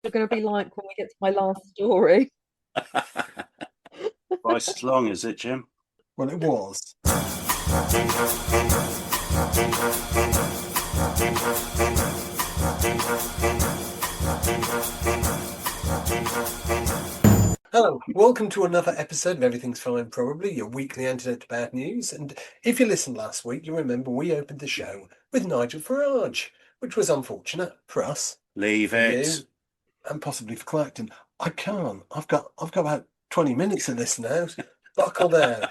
You're going to be like when we get to my last story. Twice as long, is it, Jim? Well, it was. Hello, welcome to another episode of Everything's Fine Probably, your weekly antidote to bad news. And if you listened last week, you remember we opened the show with Nigel Farage, which was unfortunate for us, Leave for it. you, and possibly for Clacton. I can't. I've got about 20 minutes of this now. Buckle down.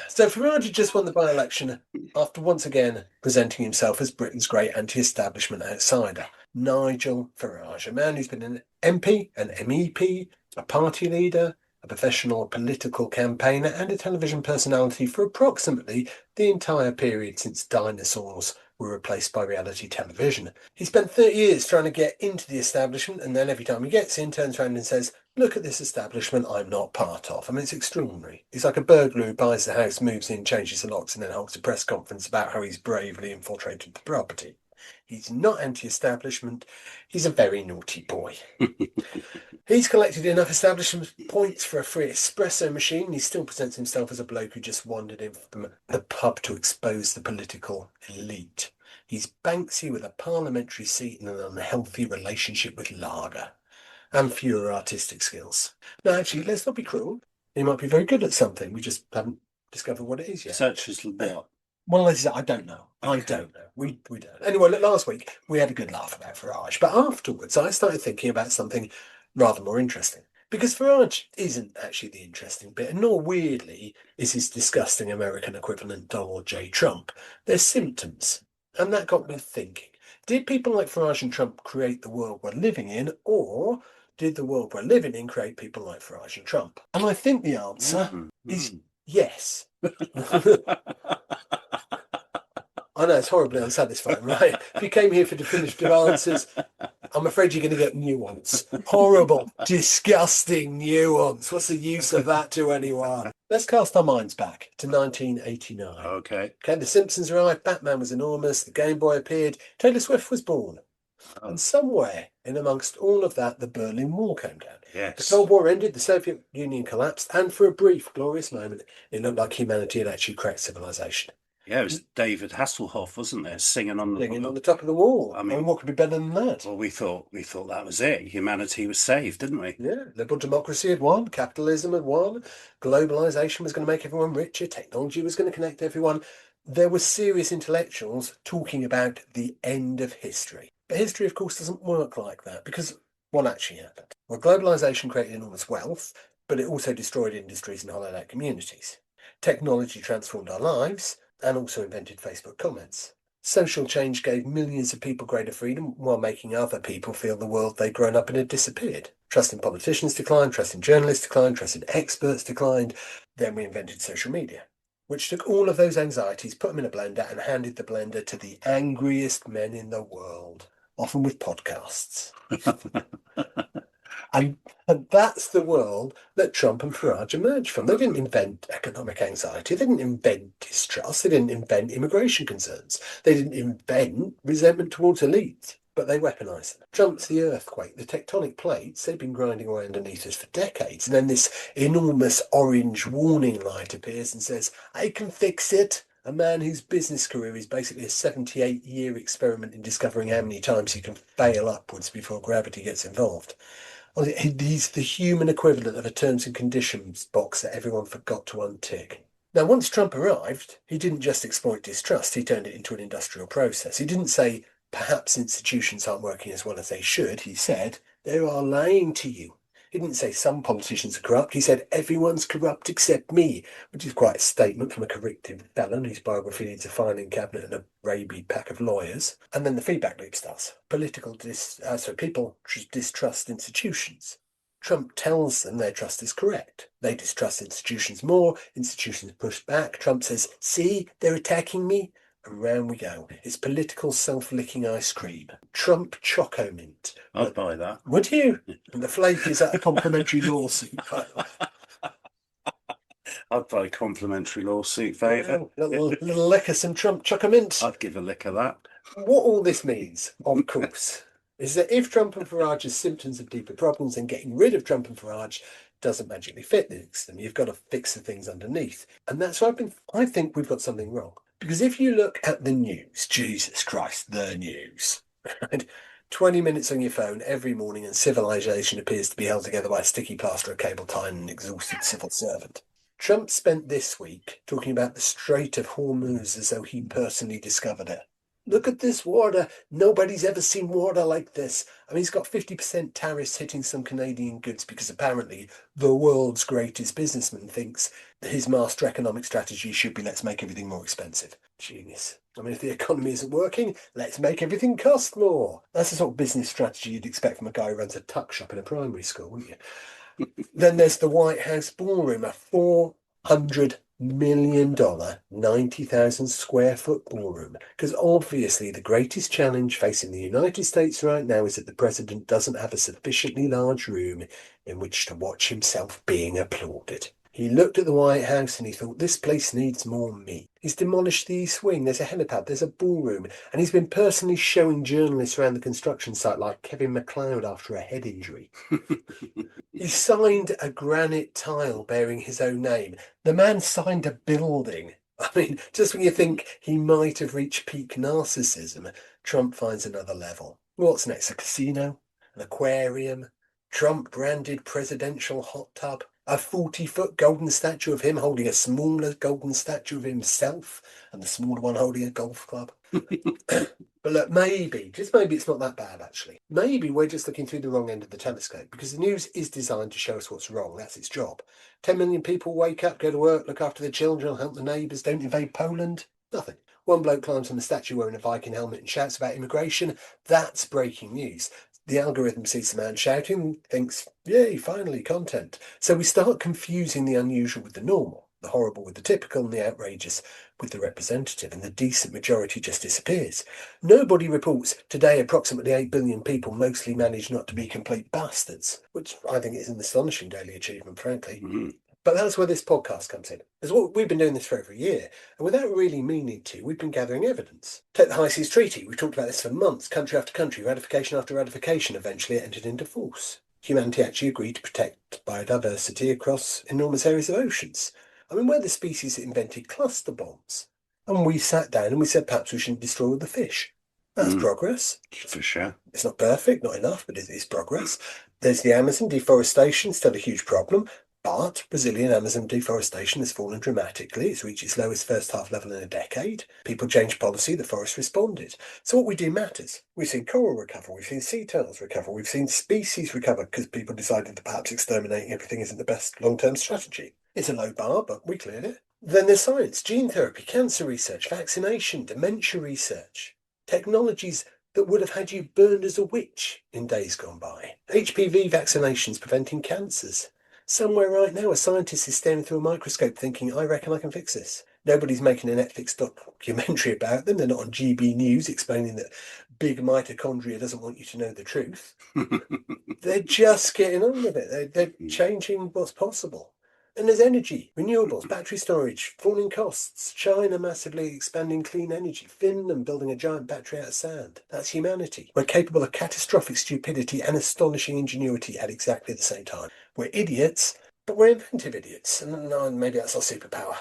So Farage just won the by-election after once again presenting himself as Britain's great anti-establishment outsider. Nigel Farage, a man who's been an MP, an MEP, a party leader, a professional political campaigner, and a television personality for approximately the entire period since dinosaurs were replaced by reality television. He spent 30 years trying to get into the establishment, and then every time he gets in, turns around and says, "Look at this establishment I'm not part of." I mean, it's extraordinary. He's like a burglar who buys the house, moves in, changes the locks, and then holds a press conference about how he's bravely infiltrated the property. He's not anti-establishment. He's a very naughty boy. He's collected enough establishment points for a free espresso machine. He still presents himself as a bloke who just wandered in from the pub to expose the political elite. He's Banksy with a parliamentary seat and an unhealthy relationship with lager and fewer artistic skills. No, actually, let's not be cruel. He might be very good at something. We just haven't discovered what it is yet. Such as what? Well, I don't know. I don't know. We don't. Anyway, look, last week we had a good laugh about Farage, but afterwards I started thinking about something rather more interesting. Because Farage isn't actually the interesting bit, and nor weirdly is his disgusting American equivalent Donald J. Trump. They're symptoms. And that got me thinking. Did people like Farage and Trump create the world we're living in, or did the world we're living in create people like Farage and Trump? And I think the answer is yes. I know it's horribly unsatisfying, right? If you came here for definitive answers, I'm afraid you're going to get nuance. Horrible, disgusting nuance. What's the use of that to anyone? Let's cast our minds back to 1989. Okay. The Simpsons arrived, Batman was enormous, the Game Boy appeared, Taylor Swift was born. Oh. And somewhere in amongst all of that, the Berlin Wall came down. Yes. The Cold War ended, the Soviet Union collapsed, and for a brief, glorious moment, it looked like humanity had actually cracked civilization. Yeah, it was David Hasselhoff, wasn't there, singing on the top of the wall. I mean, what could be better than that? Well, we thought that was it. Humanity was saved, didn't we? Yeah, liberal democracy had won, capitalism had won, globalization was going to make everyone richer, technology was going to connect everyone. There were serious intellectuals talking about the end of history. But history, of course, doesn't work like that because what actually happened? Well, globalization created enormous wealth, but it also destroyed industries and hollowed out communities. Technology transformed our lives and also invented Facebook comments. Social change gave millions of people greater freedom while making other people feel the world they'd grown up in had disappeared. Trust in politicians declined, trust in journalists declined, trust in experts declined. Then we invented social media, which took all of those anxieties, put them in a blender, and handed the blender to the angriest men in the world, often with podcasts. And that's the world that Trump and Farage emerged from. They didn't invent economic anxiety. They didn't invent distrust. They didn't invent immigration concerns. They didn't invent resentment towards elites, but they weaponized them. Trump's the earthquake, the tectonic plates, they've been grinding away underneath us for decades. And then this enormous orange warning light appears and says, "I can fix it." A man whose business career is basically a 78-year experiment in discovering how many times you can fail upwards before gravity gets involved. Well, he's the human equivalent of a terms and conditions box that everyone forgot to untick. Now, once Trump arrived, he didn't just exploit distrust, he turned it into an industrial process. He didn't say, perhaps institutions aren't working as well as they should. He said, they are lying to you. He didn't say some politicians are corrupt. He said, everyone's corrupt except me, which is quite a statement from a convicted felon whose biography needs a filing cabinet and a rabid pack of lawyers. And then the feedback loop starts. People distrust institutions. Trump tells them their trust is correct. They distrust institutions more. Institutions push back. Trump says, see, they're attacking me. And round we go. It's political self-licking ice cream. Trump Choco Mint. I'd buy that. Would you? And the flake is at a complimentary lawsuit. I'd buy a complimentary lawsuit favour. Little lick of some Trump Choco Mint. I'd give a lick of that. What all this means, of course, is that if Trump and Farage are symptoms of deeper problems, then getting rid of Trump and Farage doesn't magically fix them. You've got to fix the things underneath. And that's why I think we've got something wrong. Because if you look at the news, Jesus Christ, the news, right? 20 minutes on your phone every morning and civilization appears to be held together by a sticky plaster of cable tie and an exhausted civil servant. Trump spent this week talking about the Strait of Hormuz as though he personally discovered it. Look at this water. Nobody's ever seen water like this. I mean, he's got 50% tariffs hitting some Canadian goods because apparently the world's greatest businessman thinks his master economic strategy should be let's make everything more expensive. Genius. I mean, if the economy isn't working, let's make everything cost more. That's the sort of business strategy you'd expect from a guy who runs a tuck shop in a primary school, wouldn't you? Then there's the White House ballroom, a $400 million, 90,000 square foot ballroom. Because obviously the greatest challenge facing the United States right now is that the president doesn't have a sufficiently large room in which to watch himself being applauded. He looked at the White House and he thought, this place needs more me. He's demolished the East Wing, there's a helipad, there's a ballroom, and he's been personally showing journalists around the construction site like Kevin McLeod after a head injury. He signed a granite tile bearing his own name. The man signed a building. I mean, just when you think he might have reached peak narcissism, Trump finds another level. What's next? A casino? An aquarium? Trump-branded presidential hot tub? A 40-foot golden statue of him holding a smaller golden statue of himself and the smaller one holding a golf club? But look, maybe, just maybe it's not that bad, actually. Maybe we're just looking through the wrong end of the telescope because the news is designed to show us what's wrong. That's its job. 10 million people wake up, go to work, look after their children, help the neighbours, don't invade Poland. Nothing. One bloke climbs on the statue wearing a Viking helmet and shouts about immigration. That's breaking news. The algorithm sees the man shouting, thinks, yay, finally, content. So we start confusing the unusual with the normal, the horrible with the typical, and the outrageous with the representative, and the decent majority just disappears. Nobody reports today approximately 8 billion people mostly manage not to be complete bastards, which I think is an astonishing daily achievement, frankly. Mm-hmm. But that's where this podcast comes in. We've been doing this for over a year, and without really meaning to, we've been gathering evidence. Take the High Seas Treaty. We've talked about this for months, country after country, ratification after ratification. Eventually it entered into force. Humanity actually agreed to protect biodiversity across enormous areas of oceans. I mean, we're the species that invented cluster bombs. And we sat down and we said perhaps we shouldn't destroy all the fish. That's progress. For sure. It's not perfect, not enough, but it is progress. There's the Amazon, deforestation, still a huge problem. But Brazilian Amazon deforestation has fallen dramatically. It's reached its lowest first half level in a decade. People changed policy, the forest responded. So what we do matters. We've seen coral recover, we've seen sea turtles recover, we've seen species recover because people decided that perhaps exterminating everything isn't the best long-term strategy. It's a low bar, but we cleared it. Then there's science, gene therapy, cancer research, vaccination, dementia research, technologies that would have had you burned as a witch in days gone by. HPV vaccinations preventing cancers. Somewhere right now, a scientist is staring through a microscope thinking, I reckon I can fix this. Nobody's making a Netflix documentary about them. They're not on GB News explaining that big mitochondria doesn't want you to know the truth. They're just getting on with it. They're changing what's possible. And there's energy, renewables, battery storage, falling costs, China massively expanding clean energy, Finland building a giant battery out of sand. That's humanity. We're capable of catastrophic stupidity and astonishing ingenuity at exactly the same time. We're idiots, but we're inventive idiots. And maybe that's our superpower.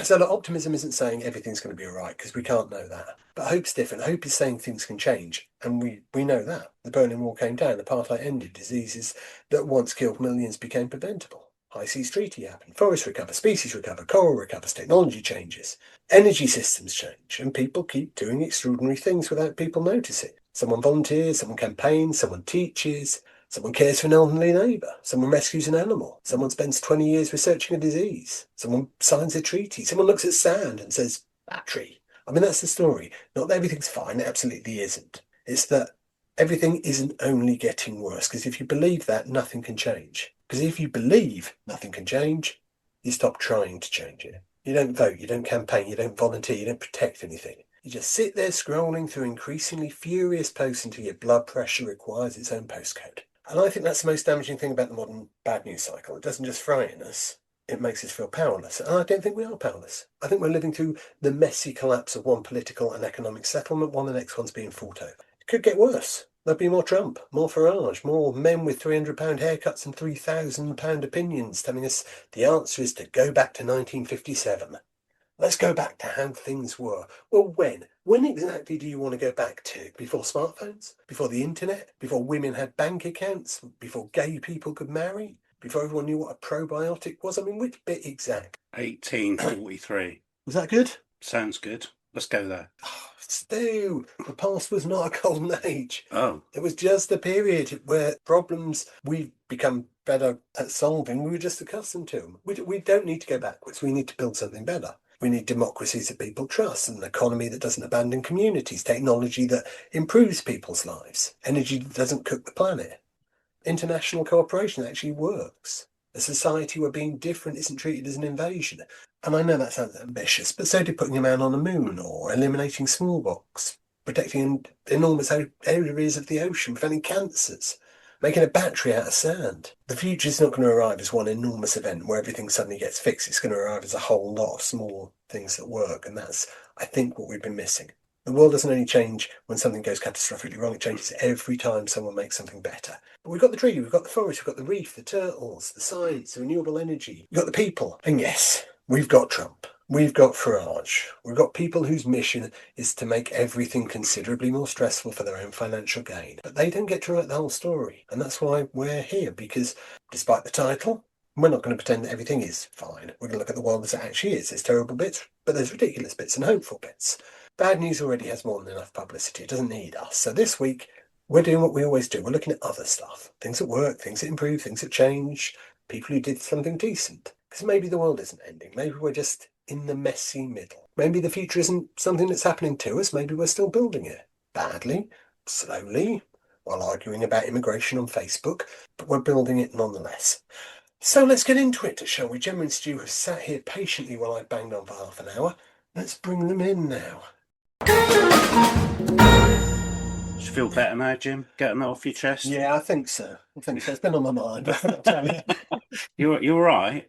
So optimism isn't saying everything's going to be all right, because we can't know that. But hope's different. Hope is saying things can change. And we know that. The Berlin Wall came down, apartheid ended, diseases that once killed millions became preventable. High Seas Treaty happened, forests recover, species recover, coral recovers, technology changes, energy systems change, and people keep doing extraordinary things without people noticing. Someone volunteers, someone campaigns, someone teaches, someone cares for an elderly neighbour, someone rescues an animal, someone spends 20 years researching a disease, someone signs a treaty, someone looks at sand and says, battery. I mean, that's the story. Not that everything's fine, it absolutely isn't. It's that everything isn't only getting worse, because if you believe that, nothing can change. Because if you believe nothing can change, you stop trying to change it. You don't vote, you don't campaign, you don't volunteer, you don't protect anything. You just sit there scrolling through increasingly furious posts until your blood pressure requires its own postcode. And I think that's the most damaging thing about the modern bad news cycle. It doesn't just frighten us, it makes us feel powerless. And I don't think we are powerless. I think we're living through the messy collapse of one political and economic settlement while the next one's being fought over. It could get worse. There'll be more Trump, more Farage, more men with £300 haircuts and £3,000 opinions telling us the answer is to go back to 1957. Let's go back to how things were. Well, when? When exactly do you want to go back to? Before smartphones? Before the internet? Before women had bank accounts? Before gay people could marry? Before everyone knew what a probiotic was? I mean, which bit exact? 1843. Was that good? Sounds good. Let's go there. Stu, the past was not a golden age. Oh, It was just a period where problems we've become better at solving, we were just accustomed to them. We don't need to go backwards. We need to build something better. We need democracies that people trust, an economy that doesn't abandon communities, technology that improves people's lives, energy that doesn't cook the planet. International cooperation that actually works. A society where being different isn't treated as an invasion. And I know that sounds ambitious, but so did putting a man on the moon or eliminating smallpox, protecting enormous areas of the ocean, preventing cancers, making a battery out of sand. The future's not going to arrive as one enormous event where everything suddenly gets fixed. It's going to arrive as a whole lot of small things that work. And that's, I think, what we've been missing. The world doesn't only change when something goes catastrophically wrong, it changes every time someone makes something better. But we've got the tree, we've got the forest, we've got the reef, the turtles, the science, the renewable energy, we've got the people. And yes, we've got Trump, we've got Farage, we've got people whose mission is to make everything considerably more stressful for their own financial gain. But they don't get to write the whole story. And that's why we're here, because despite the title, we're not going to pretend that everything is fine. We're going to look at the world as it actually is. There's terrible bits, but there's ridiculous bits and hopeful bits. Bad news already has more than enough publicity. It doesn't need us. So this week, we're doing what we always do. We're looking at other stuff. Things that work, things that improve, things that change, people who did something decent. Because maybe the world isn't ending. Maybe we're just in the messy middle. Maybe the future isn't something that's happening to us. Maybe we're still building it. Badly, slowly, while arguing about immigration on Facebook. But we're building it nonetheless. So let's get into it, shall we? Gemma and Stu have sat here patiently while I banged on for half an hour. Let's bring them in now. do you feel better now, Jim? Getting that off your chest? Yeah, I think so. It's been on my mind. I'll tell you. You're right.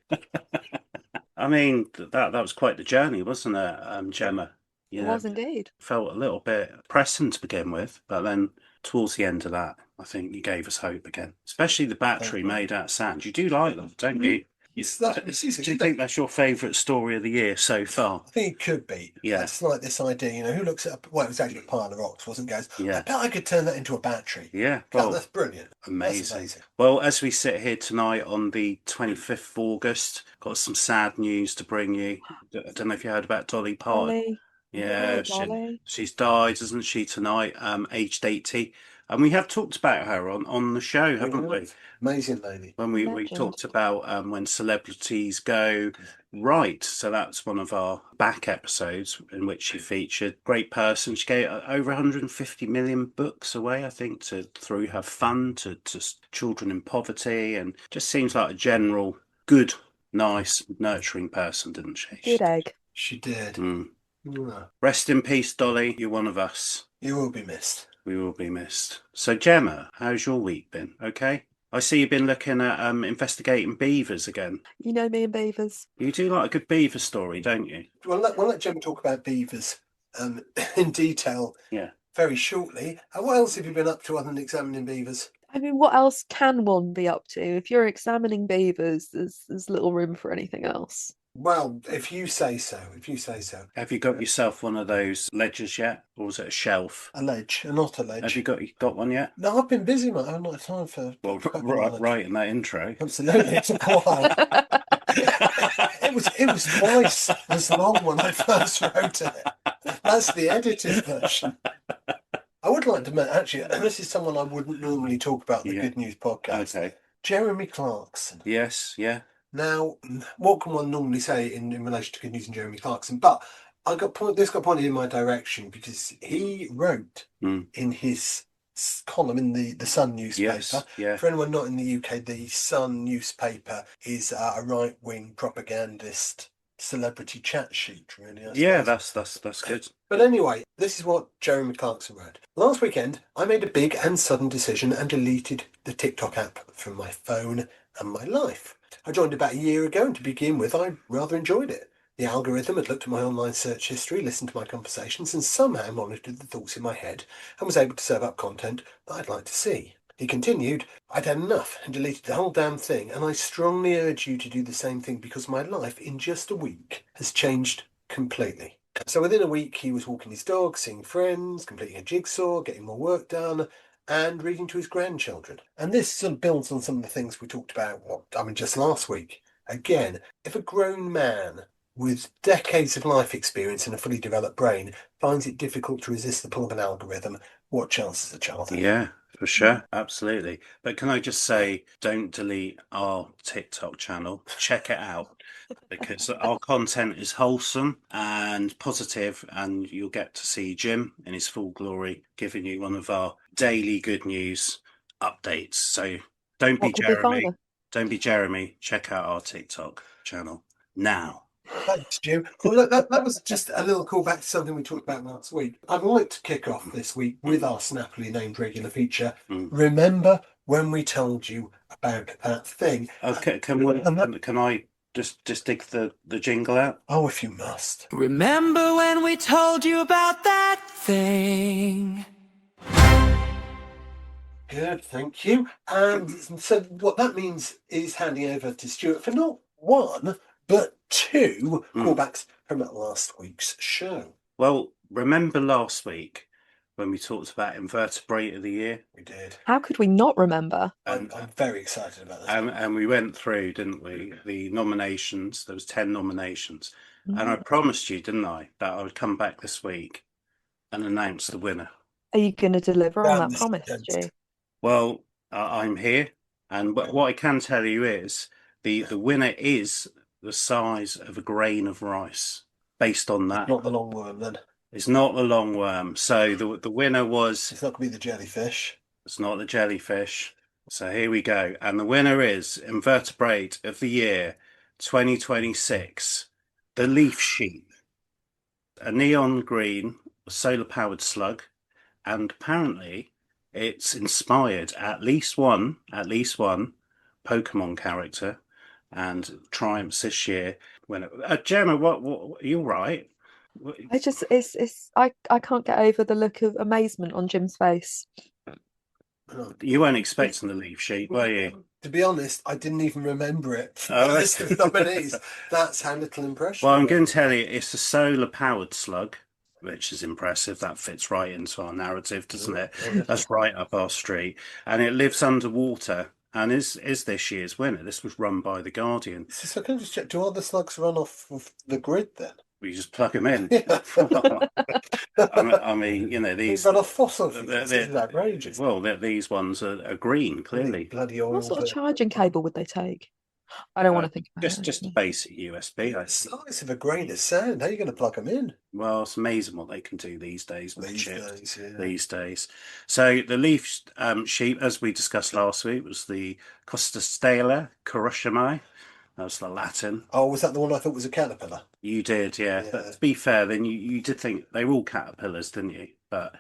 I mean, that was quite the journey, wasn't it, Gemma? It was indeed. Felt a little bit pressing to begin with, but then towards the end of that, I think you gave us hope again. Especially the battery made out of sand. You do like them, don't you? Do you think that's your favourite story of the year so far? I think it could be. Yeah. It's like this idea, who looks at, well, it was actually a pile of rocks, wasn't it? Goes, Yeah. I bet I could turn that into a battery. Yeah. Well, that's brilliant. Amazing. That's amazing. Well, as we sit here tonight on the 25th of August, got some sad news to bring you. I don't know if you heard about Dolly Parton. Dolly. Yeah, Dolly. she's died, hasn't she, tonight, aged 80. And we have talked about her on the show, haven't we? Amazing lady. When we Legend. talked about when celebrities go right. So that's one of our back episodes in which she featured. Great person. She gave over 150 million books away, I think, through her fund to children in poverty, and just seems like a general good, nice, nurturing person, didn't she? Good egg. She did. Yeah. Rest in peace, Dolly. You're one of us. You will be missed. We will be missed. So, Gemma, how's your week been? Okay? I see you've been looking at investigating beavers again. You know me and beavers. You do like a good beaver story, don't you? We'll let Gemma talk about beavers in detail very shortly. What else have you been up to other than examining beavers? I mean, what else can one be up to? If you're examining beavers, there's little room for anything else. Well, if you say so. Have you got yourself one of those ledgers yet? Or was it a shelf? A ledge, not a ledge. Have you got one yet? No, I've been busy, mate. I haven't had time for... Well, right in that intro. Absolutely, it took a while. It was twice as long when I first wrote it. That's the edited version. I would like to mention, actually, this is someone I wouldn't normally talk about in the Good News podcast. Okay. Jeremy Clarkson. Yes, yeah. Now, what can one normally say in relation to Good News and Jeremy Clarkson? But this got pointed in my direction because he wrote in his column in the Sun newspaper. Yes, yeah. For anyone not in the UK, the Sun newspaper is a right-wing propagandist celebrity chat sheet, really. Yeah, that's good. But anyway, this is what Jeremy Clarkson wrote. Last weekend, I made a big and sudden decision and deleted the TikTok app from my phone and my life. I joined about a year ago, and to begin with, I rather enjoyed it. The algorithm had looked at my online search history, listened to my conversations, and somehow monitored the thoughts in my head and was able to serve up content that I'd like to see. He continued, I'd had enough and deleted the whole damn thing, and I strongly urge you to do the same thing because my life in just a week has changed completely. So within a week, he was walking his dog, seeing friends, completing a jigsaw, getting more work done, and reading to his grandchildren. And this sort of builds on some of the things we talked about, just last week. Again, if a grown man with decades of life experience and a fully developed brain finds it difficult to resist the pull of an algorithm, what chance does a child have? Yeah, for sure. Absolutely. But can I just say, don't delete our TikTok channel. Check it out because our content is wholesome and positive, and you'll get to see Jim in his full glory giving you one of our daily good news updates. So don't be What could be Jeremy. finer? Don't be Jeremy. Check out our TikTok channel now. Thanks, Stu. Well, that was just a little callback to something we talked about last week. I'd like to kick off this week with our snappily named regular feature. Remember when we told you about that thing? Okay, can I just dig the jingle out? Oh, if you must. Remember when we told you about that thing? Good, thank you. And so what that means is handing over to Stuart for not one, but two callbacks from last week's show. Well, remember last week when we talked about Invertebrate of the Year? We did. How could we not remember? I'm very excited about this. And we went through, didn't we, the nominations. There was 10 nominations. And I promised you, didn't I, that I would come back this week and announce the winner. Are you going to deliver on that Damn, promise, this Stu? Well, I'm here. And what I can tell you is the winner is the size of a grain of rice based on that. Not the long worm, then. It's not the long worm. So the winner was... It's not going to be the jellyfish. It's not the jellyfish. So here we go. And the winner is Invertebrate of the Year 2026, the leaf sheep. A neon green solar-powered slug. And apparently it's inspired at least one Pokemon character and triumphs this year. When Gemma, what you're right. I can't get over the look of amazement on Jim's face. You weren't expecting the leaf sheep, were you? To be honest, I didn't even remember it. Oh, List of nominees. That's how little impression. Well, I'm going to tell you, it's a solar-powered slug, which is impressive. That fits right into our narrative, doesn't it? That's right up our street. And it lives underwater and is this year's winner. This was run by The Guardian. So can I just check, do all the slugs run off of the grid then? We just plug them in. Yeah. I mean, you know, these... They run off fossil fuels. This is outrageous. Well, these ones are green, clearly. Bloody oil. What sort of charging cable would they take? I don't want to think about it. Just a basic USB. The size of a grain of sand. How are you going to plug them in? Well, it's amazing what they can do these days with These days. So the leaf sheep, as we discussed last week, was the Costa Stela Kuroshimai. That was the Latin. Oh, was that the one I thought was a caterpillar? You did, yeah. But to be fair, then you did think they were all caterpillars, didn't you? But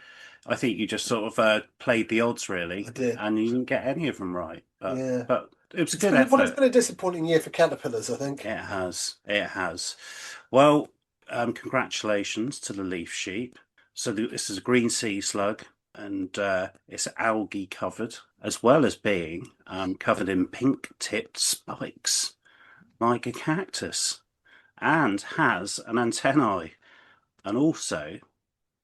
I think you just sort of played the odds, really. I did. And you didn't get any of them right. But, Yeah. But it was a good effort. Well, it's been a disappointing year for caterpillars, I think. It has. It has. Well, congratulations to the leaf sheep. So this is a green sea slug, and it's algae covered, as well as being covered in pink-tipped spikes, like a cactus, and has an antennae, and also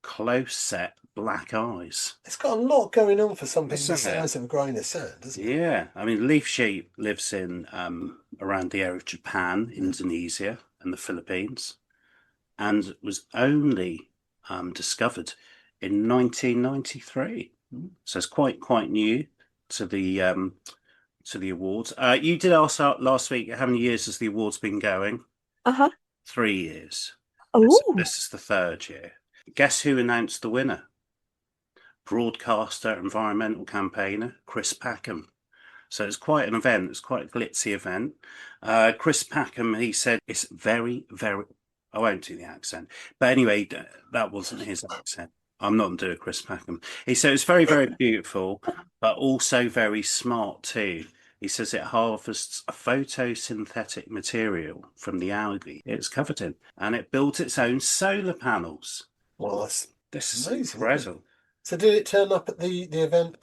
close-set black eyes. It's got a lot going on for something the Isn't size it? of a grain of sand, doesn't it? Yeah, I mean, leaf sheep lives in around the area of Japan, Indonesia, and the Philippines, and was only discovered in 1993. So it's quite new to the awards. You did ask last week how many years has the awards been going? 3 years. Oh, This is the third year. Guess who announced the winner? Broadcaster, environmental campaigner, Chris Packham. So it's quite an event. It's quite a glitzy event. Chris Packham, he said, it's very, very... I won't do the accent. But anyway, that wasn't his accent. I'm not going to do a Chris Packham. He said it's very, very beautiful, but also very smart too. He says it harvests a photosynthetic material from the algae it's covered in, and it builds its own solar panels. Well, that's This is amazing, isn't it? incredible. So did it turn up at the event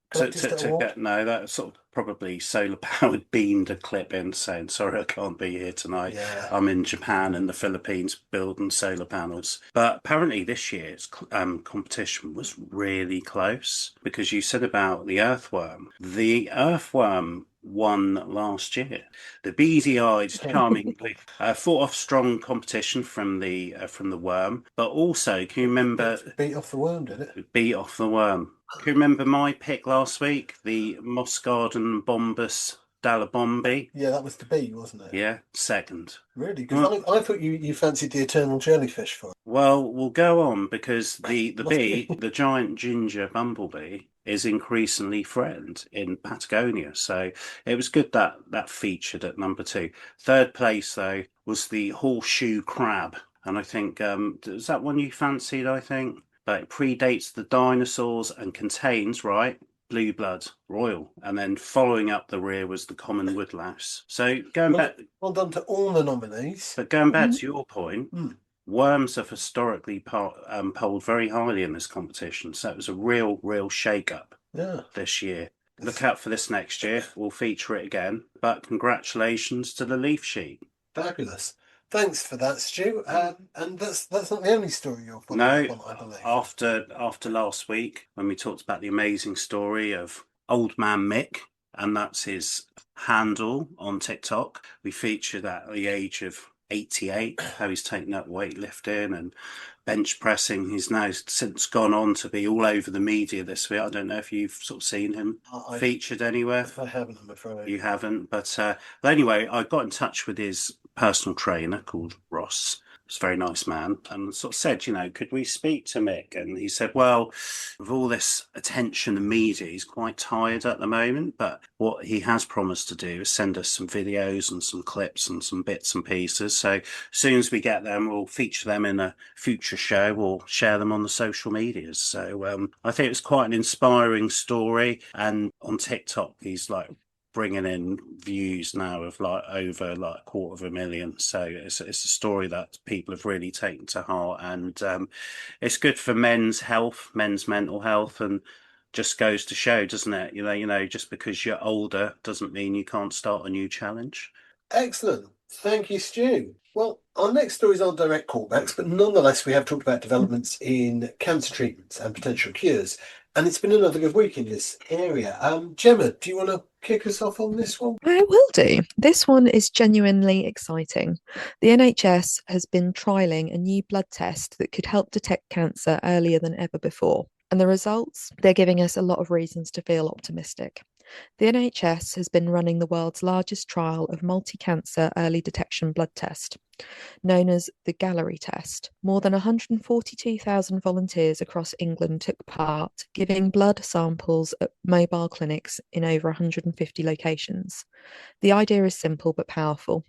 collector's To award? get no, that sort of probably solar powered beamed a clip in saying, "Sorry, I can't be here tonight. Yeah. I'm in Japan and the Philippines building solar panels." But apparently, this year's competition was really close because you said about the earthworm. The earthworm won last year. The beady-eyed, charmingly fought off strong competition from the worm, but also, can you remember? Beat off the worm, did it? Beat off the worm. Can you remember my pick last week? The Moss Garden Bombus Dalabombi? Yeah, that was the bee, wasn't it? Yeah, second. Really? Because I thought you fancied the eternal jellyfish for it. Well, we'll go on because the Must bee, be. the giant ginger bumblebee, is increasingly threatened in Patagonia. So it was good that that featured at number 2. Third place, though, was the horseshoe crab. And I think, is that one you fancied, I think? But it predates the dinosaurs and contains, right, blue blood, royal. And then following up the rear was the common woodlouse. So going back, Well done to all the nominees. but going back to your point, Mm. worms have historically polled very highly in this competition. So it was a real shake-up Yeah. this year. Look out for this next year. We'll feature it again. But congratulations to the leaf sheet. Fabulous. Thanks for that, Stu. And that's not the only story you're following No, up on, I believe. after last week when we talked about the amazing story of Old Man Mick, and that's his handle on TikTok, we featured at the age of 88 how he's taken up weightlifting and bench pressing. He's now since gone on to be all over the media this week. I don't know if you've sort of seen him featured anywhere. I haven't, I'm afraid. You haven't, but anyway, I got in touch with his personal trainer called Ross. He's a very nice man, and sort of said, could we speak to Mick? And he said, well, with all this attention and media, he's quite tired at the moment, but what he has promised to do is send us some videos and some clips and some bits and pieces. So as soon as we get them, we'll feature them in a future show or share them on the social medias. So I think it's quite an inspiring story, and on TikTok, he's like bringing in views now of like over like 250,000. So it's a story that people have really taken to heart, and it's good for men's health, men's mental health, and just goes to show, doesn't it? Just because you're older doesn't mean you can't start a new challenge. Excellent. Thank you, Stu. Well, our next stories aren't direct callbacks, but nonetheless, we have talked about developments in cancer treatments and potential cures. And it's been another good week in this area. Gemma, do you want to kick us off on this one? I will do. This one is genuinely exciting. The NHS has been trialling a new blood test that could help detect cancer earlier than ever before. And the results, they're giving us a lot of reasons to feel optimistic. The NHS has been running the world's largest trial of multi-cancer early detection blood test, known as the Gallery test. More than 142,000 volunteers across England took part, giving blood samples at mobile clinics in over 150 locations. The idea is simple but powerful.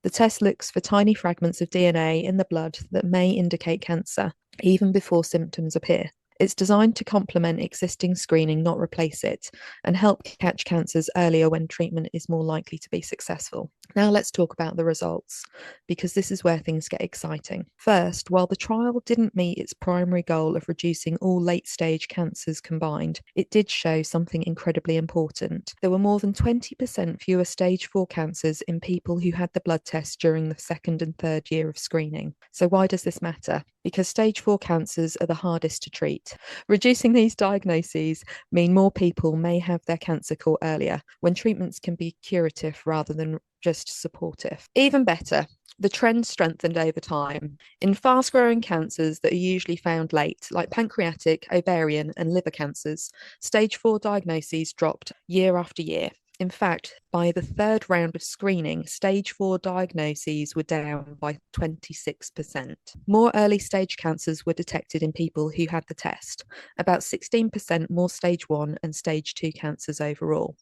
The test looks for tiny fragments of DNA in the blood that may indicate cancer, even before symptoms appear. It's designed to complement existing screening, not replace it, and help catch cancers earlier when treatment is more likely to be successful. Now let's talk about the results, because this is where things get exciting. First, while the trial didn't meet its primary goal of reducing all late-stage cancers combined, it did show something incredibly important. There were more than 20% fewer stage 4 cancers in people who had the blood test during the second and third year of screening. So why does this matter? Because stage 4 cancers are the hardest to treat. Reducing these diagnoses mean more people may have their cancer caught earlier, when treatments can be curative rather than just supportive. Even better, the trend strengthened over time. In fast-growing cancers that are usually found late, like pancreatic, ovarian, and liver cancers, stage 4 diagnoses dropped year after year. In fact, by the third round of screening, stage 4 diagnoses were down by 26%. More early stage cancers were detected in people who had the test, about 16% more stage 1 and stage 2 cancers overall.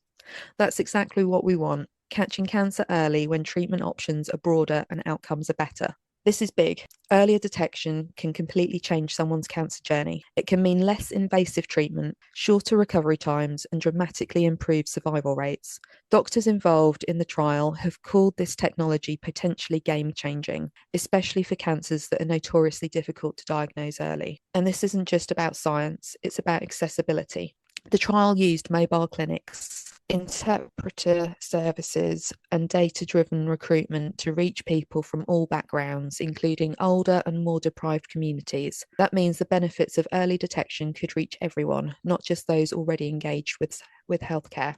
That's exactly what we want, catching cancer early when treatment options are broader and outcomes are better. This is big. Earlier detection can completely change someone's cancer journey. It can mean less invasive treatment, shorter recovery times, and dramatically improved survival rates. Doctors involved in the trial have called this technology potentially game-changing, especially for cancers that are notoriously difficult to diagnose early. And this isn't just about science, it's about accessibility. The trial used mobile clinics, interpreter services, and data-driven recruitment to reach people from all backgrounds, including older and more deprived communities. That means the benefits of early detection could reach everyone, not just those already engaged with healthcare.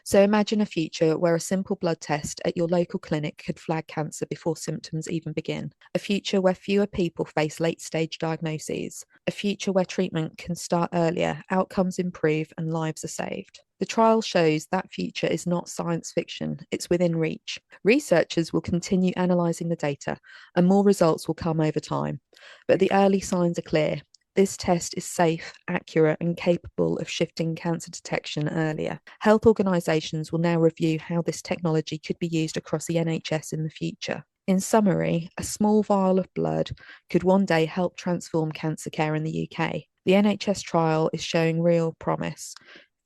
So imagine a future where a simple blood test at your local clinic could flag cancer before symptoms even begin. A future where fewer people face late-stage diagnoses. A future where treatment can start earlier, outcomes improve, and lives are saved. The trial shows that future is not science fiction, it's within reach. Researchers will continue analysing the data, and more results will come over time. But the early signs are clear. This test is safe, accurate, and capable of shifting cancer detection earlier. Health organisations will now review how this technology could be used across the NHS in the future. In summary, a small vial of blood could one day help transform cancer care in the UK. The NHS trial is showing real promise.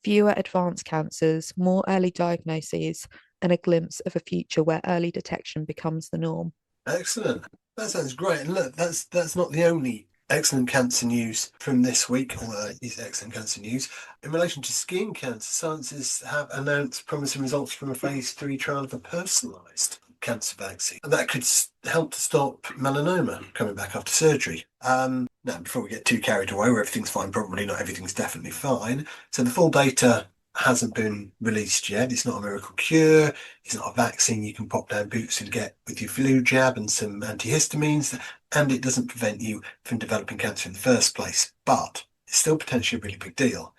Fewer advanced cancers, more early diagnoses, and a glimpse of a future where early detection becomes the norm. Excellent. That sounds great. And look, that's not the only excellent cancer news from this week, although it is excellent cancer news. In relation to skin cancer, scientists have announced promising results from a phase 3 trial of a personalised cancer vaccine. And that could help to stop melanoma coming back after surgery. Now, before we get too carried away, where everything's fine, probably not everything's definitely fine. So the full data hasn't been released yet. It's not a miracle cure. It's not a vaccine you can pop down boots and get with your flu jab and some antihistamines, and it doesn't prevent you from developing cancer in the first place. But it's still potentially a really big deal.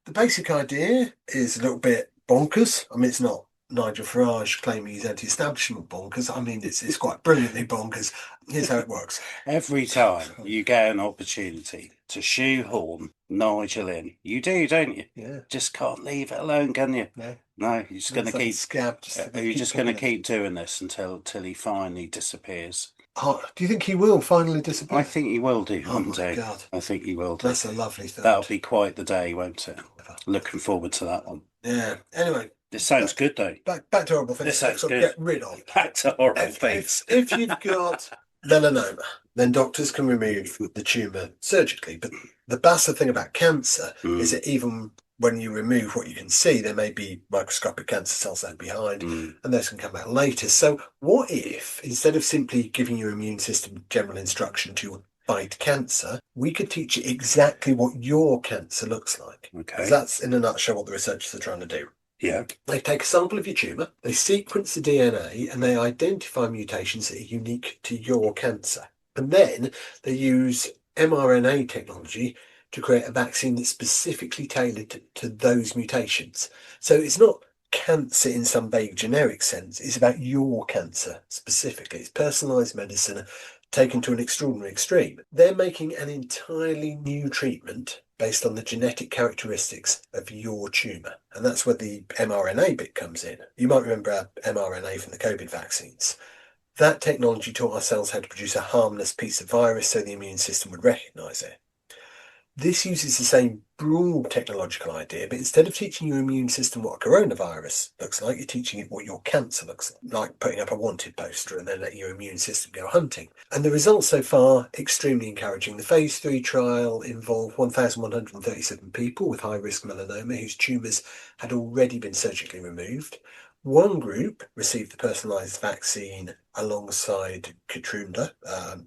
The basic idea is a little bit bonkers. I mean, it's not Nigel Farage claiming he's anti-establishment bonkers. I mean, it's quite brilliantly bonkers. Here's how it works. Every time you get an opportunity to shoehorn Nigel in, you do, don't you? Yeah. Just can't leave it alone, can you? No. No, you're just going to It's like a keep. scab. You're just going to keep doing this until he finally disappears. Oh, do you think he will finally disappear? I think he will do Oh one my day. God. I think he will do. That's a lovely thought. That'll be quite the day, won't it? Looking forward to that one. Yeah. Anyway, This sounds good, though. back to horrible things. This sounds Sort of good. Get rid of. Back to horrible things. If you've got melanoma, then doctors can remove the tumour surgically. But the bastard thing about cancer is that even when you remove what you can see, there may be microscopic cancer cells left behind, and those can come back later. So what if, instead of simply giving your immune system general instruction to fight cancer, we could teach it exactly what your cancer looks like? Okay. Because that's, in a nutshell, what the researchers are trying to do. Yeah. They take a sample of your tumour, they sequence the DNA, and they identify mutations that are unique to your cancer. And then they use mRNA technology to create a vaccine that's specifically tailored to those mutations. So it's not cancer in some vague generic sense, it's about your cancer specifically. It's personalised medicine taken to an extraordinary extreme. They're making an entirely new treatment based on the genetic characteristics of your tumour. And that's where the mRNA bit comes in. You might remember our mRNA from the COVID vaccines. That technology taught our cells how to produce a harmless piece of virus so the immune system would recognise it. This uses the same broad technological idea, but instead of teaching your immune system what a coronavirus looks like, you're teaching it what your cancer looks like putting up a wanted poster and then letting your immune system go hunting. And the results so far, extremely encouraging. The phase 3 trial involved 1,137 people with high-risk melanoma whose tumours had already been surgically removed. One group received the personalised vaccine alongside Keytruda,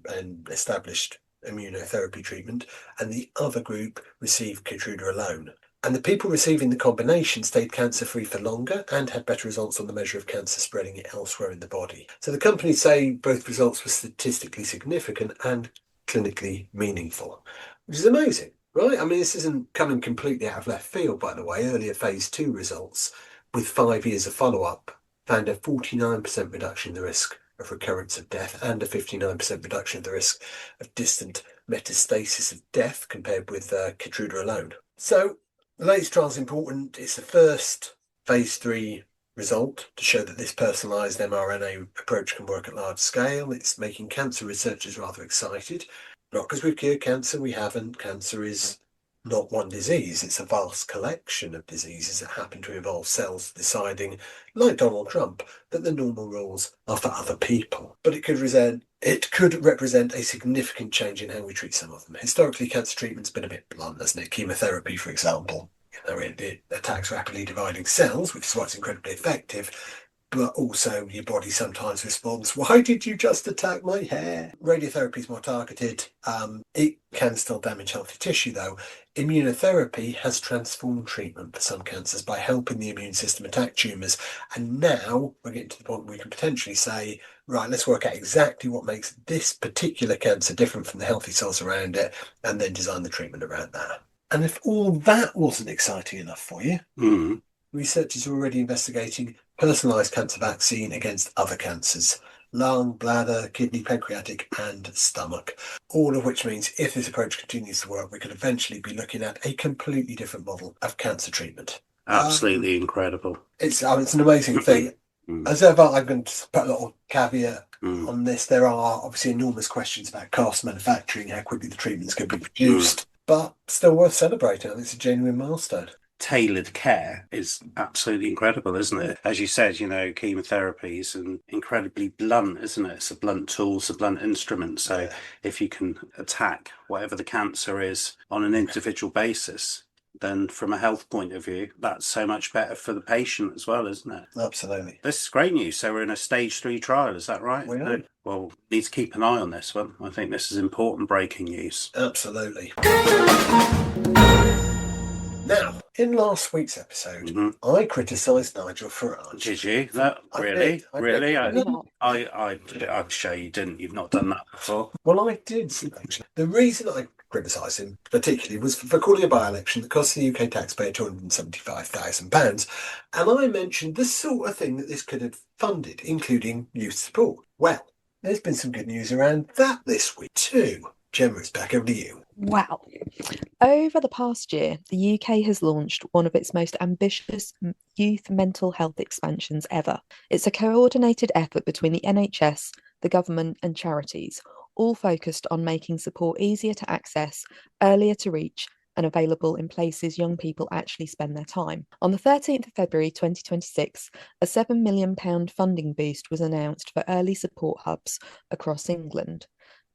an established immunotherapy treatment, and the other group received Keytruda alone. And the people receiving the combination stayed cancer-free for longer and had better results on the measure of cancer spreading elsewhere in the body. So the companies say both results were statistically significant and clinically meaningful, which is amazing, right? I mean, this isn't coming completely out of left field, by the way. Earlier phase 2 results with 5 years of follow-up found a 49% reduction in the risk of recurrence of death and a 59% reduction in the risk of distant metastasis of death compared with Keytruda alone. So the latest trial is important. It's the first phase 3 result to show that this personalised mRNA approach can work at large scale. It's making cancer researchers rather excited. Not because we've cured cancer, we haven't. Cancer is not one disease, it's a vast collection of diseases that happen to involve cells deciding, like Donald Trump, that the normal rules are for other people. But it could represent a significant change in how we treat some of them. Historically, cancer treatment's been a bit blunt, hasn't it? Chemotherapy, for example, it attacks rapidly dividing cells, which is why it's incredibly effective. But also your body sometimes responds, why did you just attack my hair? Radiotherapy is more targeted. It can still damage healthy tissue though. Immunotherapy has transformed treatment for some cancers by helping the immune system attack tumours. And now we're getting to the point where we can potentially say, right, let's work out exactly what makes this particular cancer different from the healthy cells around it, and then design the treatment around that. And if all that wasn't exciting enough for you, researchers are already investigating personalised cancer vaccine against other cancers: lung, bladder, kidney, pancreatic, and stomach. All of which means if this approach continues to work, we could eventually be looking at a completely different model of cancer treatment. Absolutely incredible. It's an amazing thing. As ever, I'm going to put a little caveat on this. There are obviously enormous questions about cost, manufacturing, how quickly the treatments can be produced, but still worth celebrating. I think it's a genuine milestone. Tailored care is absolutely incredible, isn't it? As you said, chemotherapy is incredibly blunt, isn't it? It's a blunt tool, it's a blunt instrument. So if you can attack whatever the cancer is on an individual basis, then from a health point of view, that's so much better for the patient as well, isn't it? Absolutely. This is great news. So we're in a stage 3 trial, is that right? We are. Well, need to keep an eye on this one. I think this is important breaking news. Absolutely. Now, in last week's episode, I criticised Nigel Farage. Did you? No, really? Really? I'm sure you didn't. You've not done that before. Well, I did, actually. The reason I criticised him particularly was for calling a by-election that cost the UK taxpayer £275,000, and I mentioned the sort of thing that this could have funded, including youth support. Well, there's been some good news around that this week too. Gemma, it's back over to you. Wow. Over the past year, the UK has launched one of its most ambitious youth mental health expansions ever. It's a coordinated effort between the NHS, the government, and charities, all focused on making support easier to access, earlier to reach, and available in places young people actually spend their time. On the 13th of February 2026, a £7 million funding boost was announced for early support hubs across England.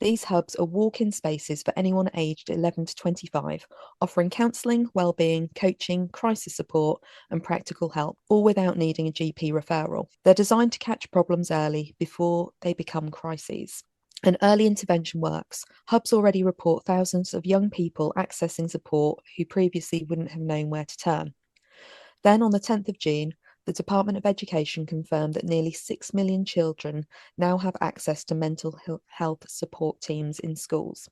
These hubs are walk-in spaces for anyone aged 11 to 25, offering counselling, wellbeing, coaching, crisis support and practical help, all without needing a GP referral. They're designed to catch problems early before they become crises. And early intervention works. Hubs already report thousands of young people accessing support who previously wouldn't have known where to turn. Then on the 10th of June, the Department of Education confirmed that nearly 6 million children now have access to mental health support teams in schools.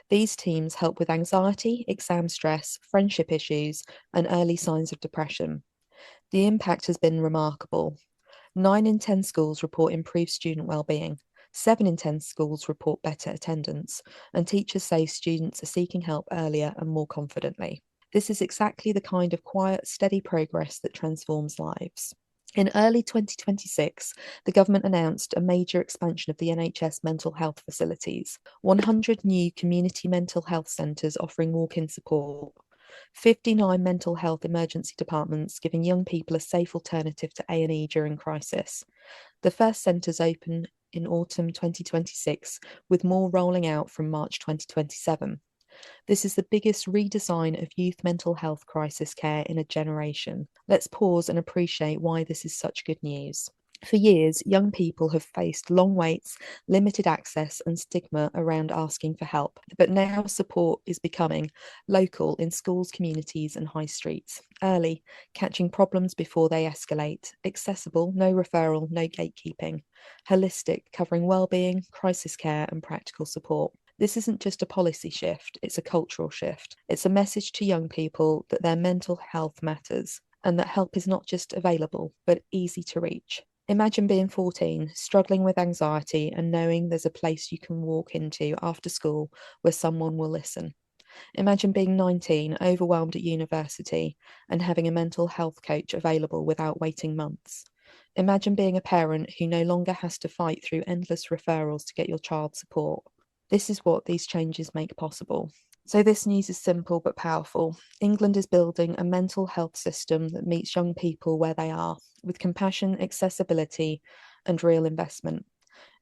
These teams help with anxiety, exam stress, friendship issues, and early signs of depression. The impact has been remarkable. 9 in 10 schools report improved student well-being. 7 in 10 schools report better attendance, and teachers say students are seeking help earlier and more confidently. This is exactly the kind of quiet, steady progress that transforms lives. In early 2026, the government announced a major expansion of the NHS mental health facilities, 100 new community mental health centres offering walk-in support, 59 mental health emergency departments giving young people a safe alternative to A&E during crisis. The first centres open in autumn 2026, with more rolling out from March 2027. This is the biggest redesign of youth mental health crisis care in a generation. Let's pause and appreciate why this is such good news. For years, young people have faced long waits, limited access, and stigma around asking for help. But now support is becoming local in schools, communities, and high streets. Early, catching problems before they escalate. Accessible, no referral, no gatekeeping. Holistic, covering well-being, crisis care, and practical support. This isn't just a policy shift, it's a cultural shift. It's a message to young people that their mental health matters and that help is not just available, but easy to reach. Imagine being 14, struggling with anxiety and knowing there's a place you can walk into after school where someone will listen. Imagine being 19, overwhelmed at university, and having a mental health coach available without waiting months. Imagine being a parent who no longer has to fight through endless referrals to get your child support. This is what these changes make possible. So this news is simple but powerful. England is building a mental health system that meets young people where they are, with compassion, accessibility, and real investment.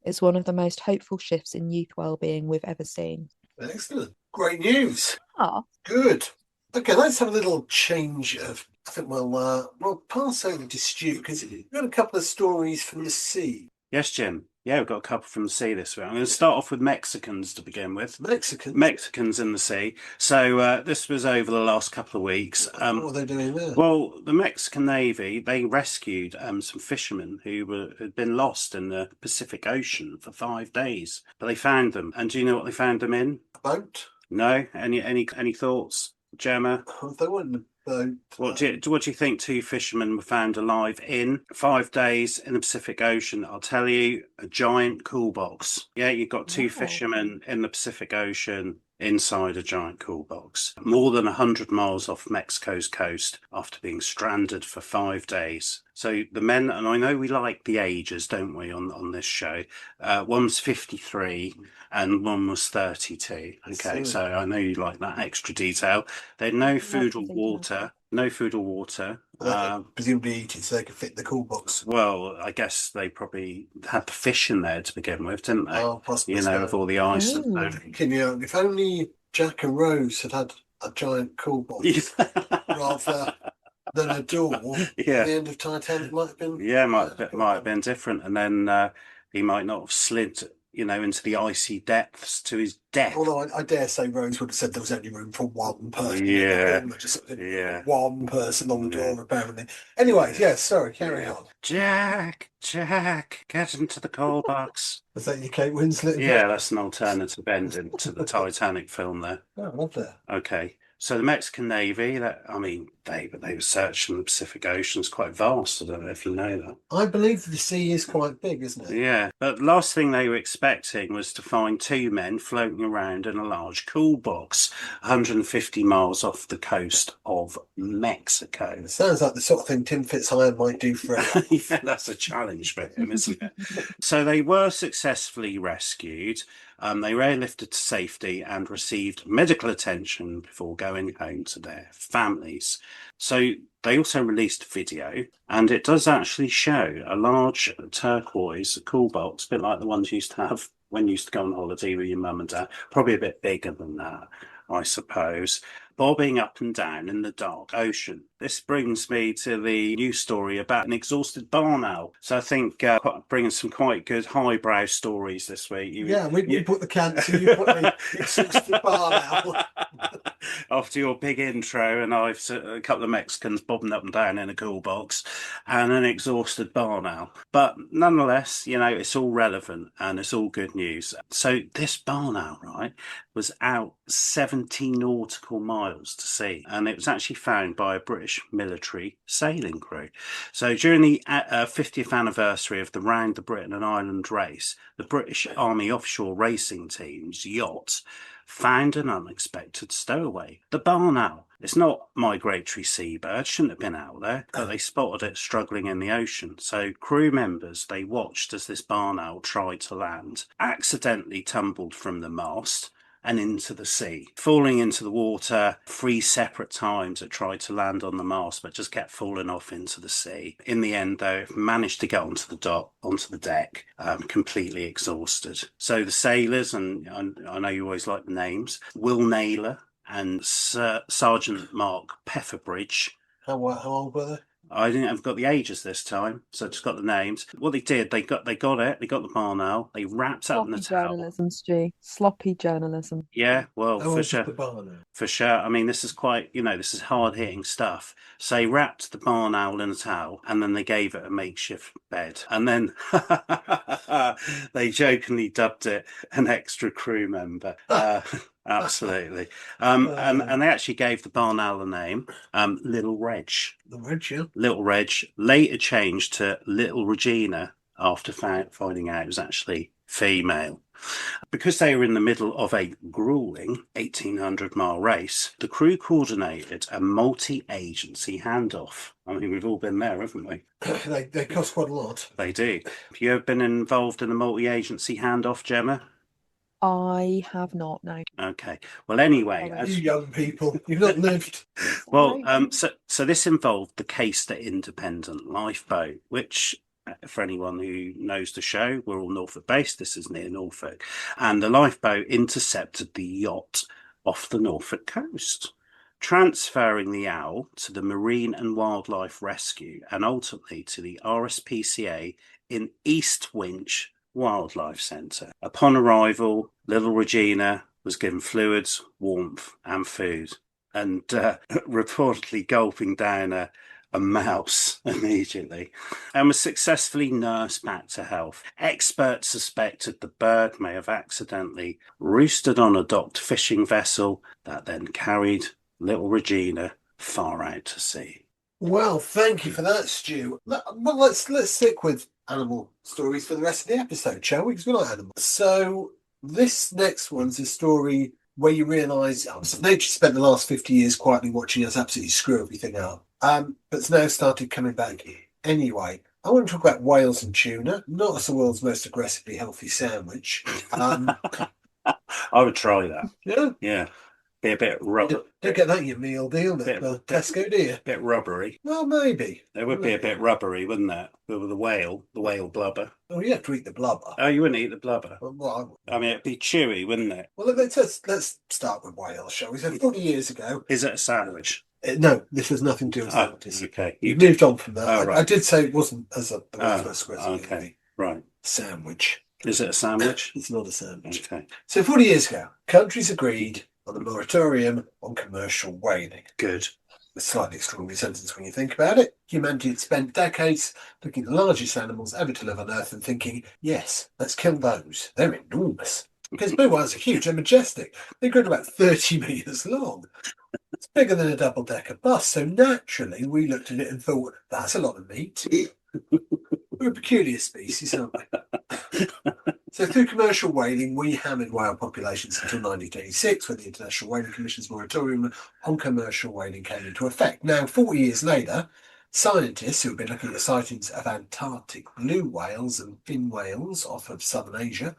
It's one of the most hopeful shifts in youth wellbeing we've ever seen. Excellent. Great news. Ah, Good. Okay, let's have a little change of. I think we'll pass over to Stu because we've got a couple of stories from the sea. Yes, Jim. Yeah, we've got a couple from the sea this week. I'm going to start off with Mexicans to begin with. Mexicans in the sea. So this was over the last couple of weeks. What were they doing there? Well, the Mexican Navy, they rescued some fishermen who had been lost in the Pacific Ocean for 5 days. But they found them. And do you know what they found them in? A boat? No? Any thoughts, Gemma? They weren't a boat. What do you think 2 fishermen were found alive in 5 days in the Pacific Ocean? I'll tell you, a giant cool box. Yeah, you've got 2 fishermen in the Pacific Ocean inside a giant cool box, more than 100 miles off Mexico's coast after being stranded for 5 days. So the men, and I know we like the ages, don't we, on this show? One was 53 and one was 32. Okay, so I know you like that extra detail. They had no food or water. No food or water. Presumably eat it so they could fit the cool box. Well, I guess they probably had the fish in there to begin with, didn't they? Oh, possibly. You know, with all the ice. If only Jack and Rose had had a giant cool box rather than a door. Yeah. The end of Titanic might have been. Yeah, might have been different, and then he might not have slid, into the icy depths to his death. Although I dare say Rose would have said there was only room for one person. Yeah. One person on the door, apparently. Anyway, sorry, carry on. Jack, get into the coal box. Was that your Kate Winslet? Yeah, that's an alternative ending to the Titanic film there. Oh, lovely. Okay. So the Mexican Navy, they were searching the Pacific Ocean. It's quite vast. I don't know if you know that. I believe the sea is quite big, isn't it? Yeah, but the last thing they were expecting was to find 2 men floating around in a large cool box 150 miles off the coast of Mexico. It sounds like the sort of thing Tim Fitzhugh might do for him. Yeah, that's a challenge for him, isn't it? So they were successfully rescued. They were airlifted to safety and received medical attention before going home to their families. So they also released a video, and it does actually show a large turquoise cool box, a bit like the ones you used to have when you used to go on holiday with your mum and dad, probably a bit bigger than that, I suppose, bobbing up and down in the dark ocean. This brings me to the news story about an exhausted barn owl. So I think bringing some quite good highbrow stories this week. We put the cancer, you put the exhausted barn owl. After your big intro, and I've a couple of Mexicans bobbing up and down in a cool box and an exhausted barn owl. But nonetheless, it's all relevant and it's all good news. So this barn owl, right, was out 70 nautical miles to sea, and it was actually found by a British military sailing crew. So during the 50th anniversary of the Round the Britain and Ireland race, the British Army Offshore Racing Team's yacht found an unexpected stowaway, the barn owl. It's not migratory seabird, shouldn't have been out there, but they spotted it struggling in the ocean. So crew members, they watched as this barn owl tried to land, accidentally tumbled from the mast and into the sea, falling into the water 3 separate times. It tried to land on the mast, but just kept falling off into the sea. In the end, though, it managed to get onto the deck, completely exhausted. So the sailors, and I know you always like the names, Will Naylor and Sergeant Mark Pfefferbridge. How old were they? I haven't got the ages this time, so I just got the names. What they did, they got it. They got the barn owl. They wrapped up in the towel. Journalism, Stu. Sloppy journalism. Yeah, well, for sure. The barn owl? For sure. I mean, this is quite, this is hard-hitting stuff. So they wrapped the barn owl in a towel, and then they gave it a makeshift bed. And then they jokingly dubbed it an extra crew member. Absolutely. And they actually gave the barn owl the name Little Reg. The Reg, yeah. Little Reg, later changed to Little Regina after finding out it was actually female. Because they were in the middle of a grueling 1,800-mile race, the crew coordinated a multi-agency handoff. I mean, we've all been there, haven't we? They cost quite a lot. They do. Have you ever been involved in a multi-agency handoff, Gemma? I have not, no. Okay. Well, anyway, Sorry. You young people, you've not lived. well, so this involved the Caister Independent Lifeboat, which, for anyone who knows the show, we're all Norfolk based. This is near Norfolk, and the lifeboat intercepted the yacht off the Norfolk coast, transferring the owl to the Marine and Wildlife Rescue and ultimately to the RSPCA in East Winch Wildlife Centre. Upon arrival, little Regina was given fluids, warmth, and food, and reportedly gulping down a mouse immediately, and was successfully nursed back to health. Experts suspected the bird may have accidentally roosted on a docked fishing vessel that then carried little Regina far out to sea. Well, thank you for that, Stu. Well, let's stick with animal stories for the rest of the episode, shall we? Because we like animals. So this next one's a story where you realise nature spent the last 50 years quietly watching us absolutely screw everything up, but it's now started coming back anyway. I want to talk about whales and tuna, not as the world's most aggressively healthy sandwich. I would try that. Yeah. Yeah. Be a bit rubber. Don't get that in your meal deal at Tesco, do you? Bit rubbery. Well, maybe. It would be a bit rubbery, wouldn't it? With the whale blubber. Oh, you have to eat the blubber. Oh, you wouldn't eat the blubber? Well, I mean, it'd be chewy, wouldn't it? well, let's start with whales, shall we? So 40 years ago... Is it a sandwich? No, this has nothing to do with sandwiches. Okay. You've moved on from that. Oh, right. I did say it wasn't as a okay. Right. Sandwich. Is it a sandwich? It's not a sandwich. Okay. So 40 years ago, countries agreed on a moratorium on commercial whaling. Good. A slightly extraordinary sentence when you think about it. Humanity had spent decades looking at the largest animals ever to live on Earth and thinking, yes, let's kill those. They're enormous. Because blue whales are huge, they're majestic. They grow about 30 metres long. It's bigger than a double-decker bus, so naturally we looked at it and thought, that's a lot of meat. We're a peculiar species, aren't we? So through commercial whaling, we hammered whale populations until 1986, when the International Whaling Commission's moratorium on commercial whaling came into effect. Now, 40 years later, scientists who have been looking at the sightings of Antarctic blue whales and fin whales off of southern Asia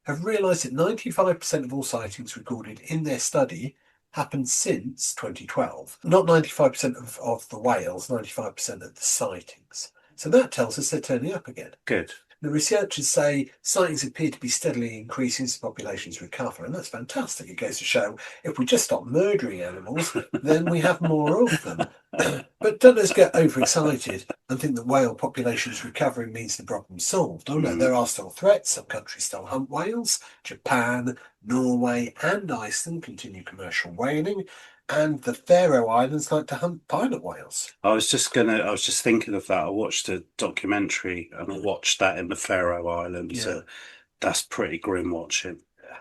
have realised that 95% of all sightings recorded in their study happened since 2012. Not 95% of the whales, 95% of the sightings. So that tells us they're turning up again. Good. The researchers say sightings appear to be steadily increasing as populations recover, and that's fantastic. It goes to show if we just stop murdering animals, then we have more of them. But don't let's get overexcited and think that whale populations recovering means the problem's solved. Oh no, there are still threats. Some countries still hunt whales. Japan, Norway and Iceland continue commercial whaling. And the Faroe Islands like to hunt pilot whales. I was just thinking of that. I watched a documentary and I watched that in the Faroe Islands. Yeah. That's pretty grim watching,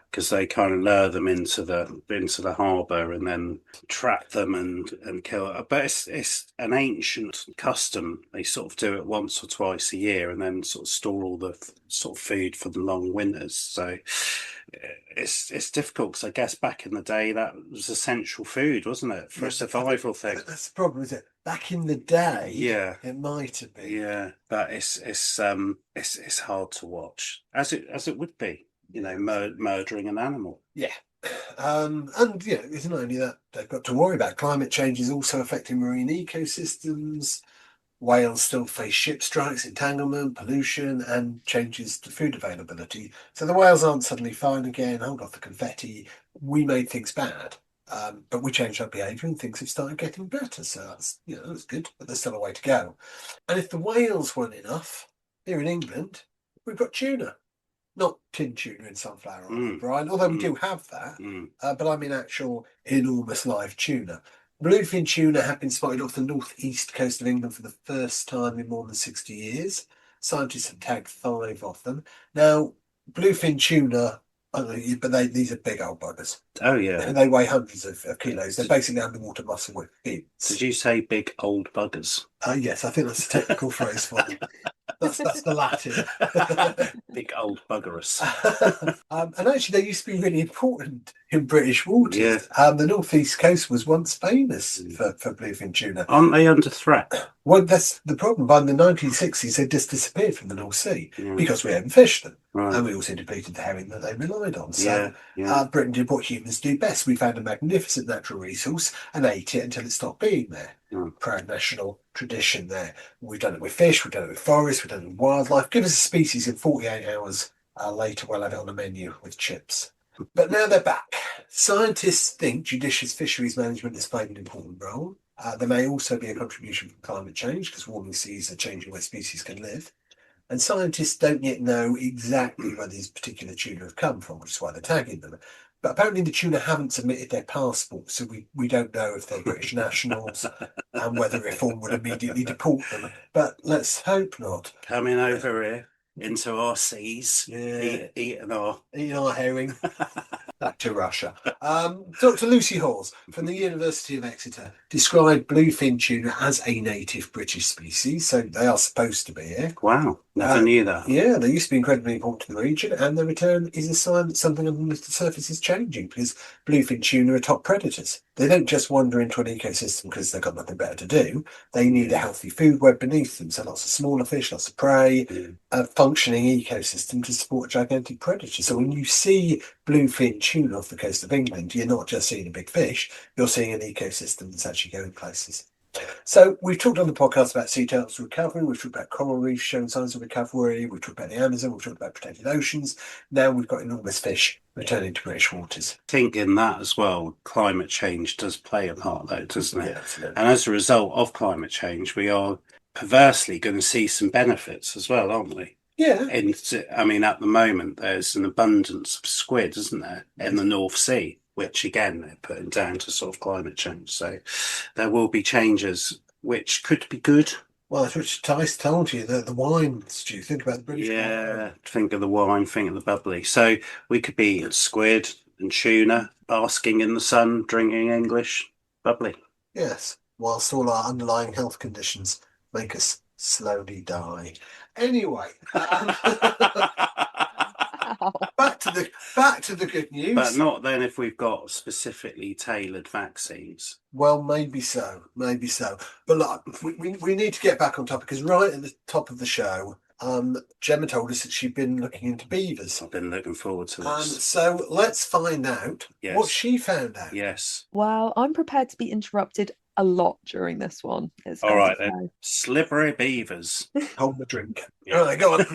because they kind of lure them into the harbour and then trap them and kill it. But it's an ancient custom. They sort of do it once or twice a year and then sort of store all the sort of food for the long winters. So it's difficult, because I guess back in the day that was essential food, wasn't it, for a survival thing? That's the problem, is it? Back in the day, Yeah, it might have been. yeah, but it's hard to watch, as it would be, you know, murdering an animal. Yeah. And you know, it's not only that they've got to worry about. Climate change is also affecting marine ecosystems. Whales still face ship strikes, entanglement, pollution, and changes to food availability. So the whales aren't suddenly fine again. Hold off the confetti. We made things bad, but we changed our behaviour and things have started getting better. So that's good, but there's still a way to go. And if the whales weren't enough, here in England, we've got tuna. Not tin tuna in sunflower oil, Brian, although we do have that. But I mean actual enormous live tuna. Bluefin tuna have been spotted off the northeast coast of England for the first time in more than 60 years. Scientists have tagged 5 of them. Now, bluefin tuna, these are big old buggers. Oh, yeah. They weigh hundreds of kilos. They're basically underwater muscle with fins. Did you say big old buggers? Yes, I think that's a technical phrase for it. That's the Latin. Big old buggerus. And actually, they used to be really important in British waters. Yeah. The North East coast was once famous for bluefin tuna. Aren't they under threat? Well, that's the problem. By the 1960s, they just disappeared from the North Sea Yeah. because we hadn't fished them. Right. And we also depleted the herring that they relied on. So Yeah, yeah. Britain did what humans do best. We found a magnificent natural resource and ate it until it stopped being there. Proud national tradition there. We've done it with fish, we've done it with forests, we've done it with wildlife. Give us a species in 48 hours later, we'll have it on the menu with chips. But now they're back. Scientists think judicious fisheries management has played an important role. There may also be a contribution from climate change because warming seas are changing where species can live. And scientists don't yet know exactly where these particular tuna have come from, which is why they're tagging them. But apparently the tuna haven't submitted their passports, so we don't know if they're British nationals and whether reform would immediately deport them. But let's hope not. Coming over here into our seas, eating our herring. Back to Russia. Dr. Lucy Hawes from the University of Exeter described bluefin tuna as a native British species, so they are supposed to be here. Wow, never knew that. Yeah, they used to be incredibly important to the region, and their return is a sign that something underneath the surface is changing because bluefin tuna are top predators. They don't just wander into an ecosystem because they've got nothing better to do. They need a healthy food web beneath them, so lots of smaller fish, lots of prey, a functioning ecosystem to support gigantic predators. So when you see bluefin tuna off the coast of England, you're not just seeing a big fish, you're seeing an ecosystem that's actually going places. So we've talked on the podcast about sea turtles recovering, we've talked about coral reefs showing signs of recovery, we've talked about the Amazon, we've talked about protected oceans. Now we've got enormous fish returning to British waters. I think in that as well, climate change does play a part though, doesn't it? Yeah, absolutely. And as a result of climate change, we are perversely going to see some benefits as well, aren't we? Yeah. And I mean, at the moment, there's an abundance of squid, isn't there, in the North Sea, which again, they're putting down to sort of climate change. So there will be changes, which could be good. Well, that's what Tice told you, the wine stew. Think about the British wine. Think of the wine, think of the bubbly. So we could be eating squid and tuna, basking in the sun, drinking English bubbly. Yes, whilst all our underlying health conditions make us slowly die. Anyway, back to the good news. But not then if we've got specifically tailored vaccines. Well, maybe so. But look, we need to get back on topic because right at the top of the show, Gemma told us that she'd been looking into beavers. I've been looking forward to this. So let's find out what she found out. Yes. Well, I'm prepared to be interrupted a lot during this one. All right then. Slippery beavers. Hold the drink. All right, go on.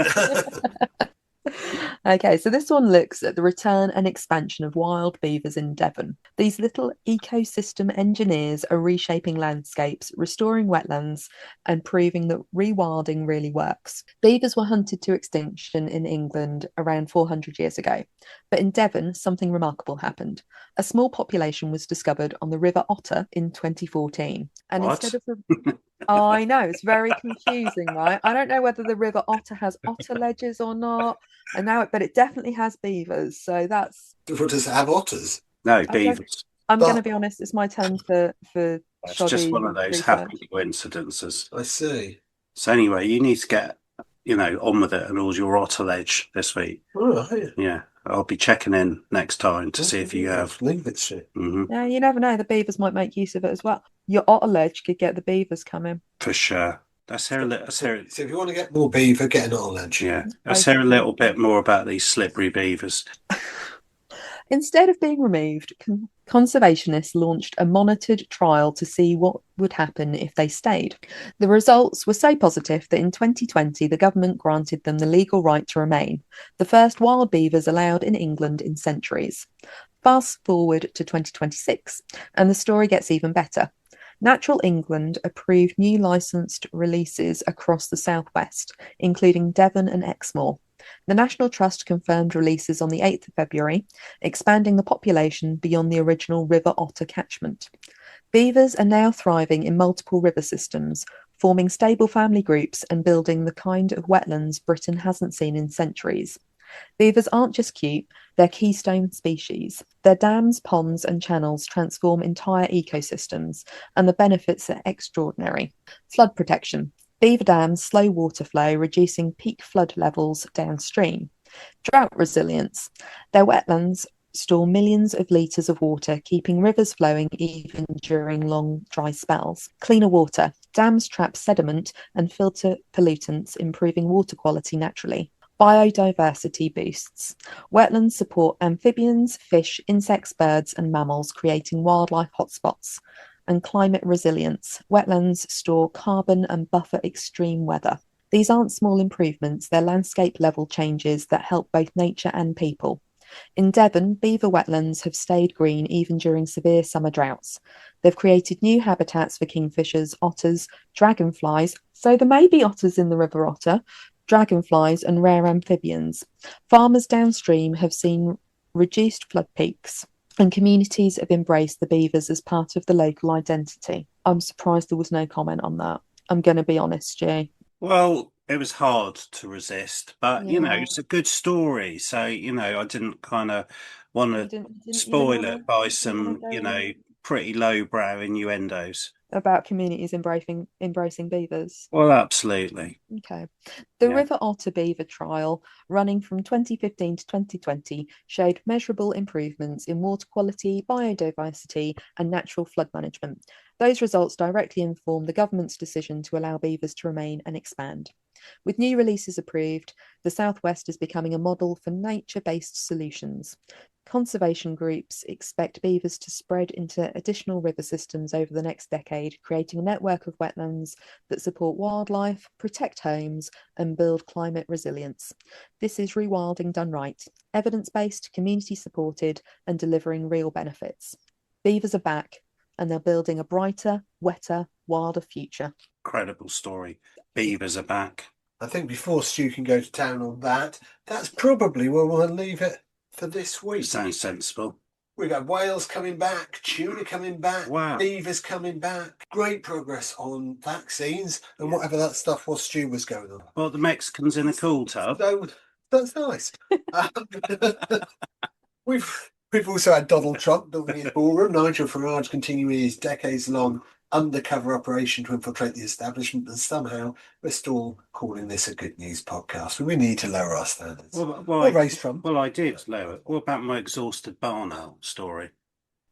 Okay, so this one looks at the return and expansion of wild beavers in Devon. These little ecosystem engineers are reshaping landscapes, restoring wetlands, and proving that rewilding really works. Beavers were hunted to extinction in England around 400 years ago, but in Devon, something remarkable happened. A small population was discovered on the River Otter in 2014. And instead of Oh, I know, it's very confusing, right? I don't know whether the River Otter has otter ledges or not. But it definitely has beavers. So that's. What does it have? Otters? No, beavers. I'm going to be honest. It's my turn for. It's just one of those happy coincidences. I see. So anyway, you need to get on with it and all your otter ledge this week. Oh, yeah. I'll be checking in next time to see if you have. Leave it shit. Mm-hmm. Yeah, you never know. The beavers might make use of it as well. Your otter ledge could get the beavers coming. For sure. So if you want to get more beaver, get an otter ledge. Yeah. Let's hear a little bit more about these slippery beavers. Instead of being removed, conservationists launched a monitored trial to see what would happen if they stayed. The results were so positive that in 2020, the government granted them the legal right to remain, the first wild beavers allowed in England in centuries. Fast forward to 2026, and the story gets even better. Natural England approved new licensed releases across the southwest, including Devon and Exmoor. The National Trust confirmed releases on the 8th of February, expanding the population beyond the original River Otter catchment. Beavers are now thriving in multiple river systems, forming stable family groups and building the kind of wetlands Britain hasn't seen in centuries. Beavers aren't just cute, they're keystone species. Their dams, ponds, and channels transform entire ecosystems, and the benefits are extraordinary. Flood protection. Beaver dams slow water flow, reducing peak flood levels downstream. Drought resilience. Their wetlands store millions of litres of water, keeping rivers flowing even during long dry spells. Cleaner water. Dams trap sediment and filter pollutants, improving water quality naturally. Biodiversity boosts. Wetlands support amphibians, fish, insects, birds, and mammals, creating wildlife hotspots. And climate resilience. Wetlands store carbon and buffer extreme weather. These aren't small improvements, they're landscape level changes that help both nature and people. In Devon, beaver wetlands have stayed green even during severe summer droughts. They've created new habitats for kingfishers, otters, dragonflies, so there may be otters in the river otter, dragonflies, and rare amphibians. Farmers downstream have seen reduced flood peaks, and communities have embraced the beavers as part of the local identity. I'm surprised there was no comment on that. I'm going to be honest, Stu. Well, it was hard to resist, but Yeah. it's a good story. So, I didn't kind of want You to didn't spoil wanna, it by you didn't wanna some, go in pretty lowbrow innuendos. about communities embracing beavers. Well, absolutely. Okay. The Yeah. River Otter Beaver trial, running from 2015 to 2020, showed measurable improvements in water quality, biodiversity, and natural flood management. Those results directly inform the government's decision to allow beavers to remain and expand. With new releases approved, the Southwest is becoming a model for nature-based solutions. Conservation groups expect beavers to spread into additional river systems over the next decade, creating a network of wetlands that support wildlife, protect homes, and build climate resilience. This is rewilding done right, evidence-based, community-supported, and delivering real benefits. Beavers are back, and they're building a brighter, wetter, wilder future. Incredible story. Beavers are back. I think before Stu can go to town on that, that's probably where we'll leave it for this week. Sounds sensible. We've got whales coming back, tuna coming back, Wow. beavers coming back. Great progress on vaccines and whatever that stuff was Stu was going on. Well, the Mexicans in a cool tub. So that's nice. We've also had Donald Trump building his ballroom, Nigel Farage continuing his decades-long undercover operation to infiltrate the establishment, and somehow we're still calling this a good news podcast. We need to lower our standards. Well, raise Trump. Well, I did lower it. What about my exhausted barn owl story?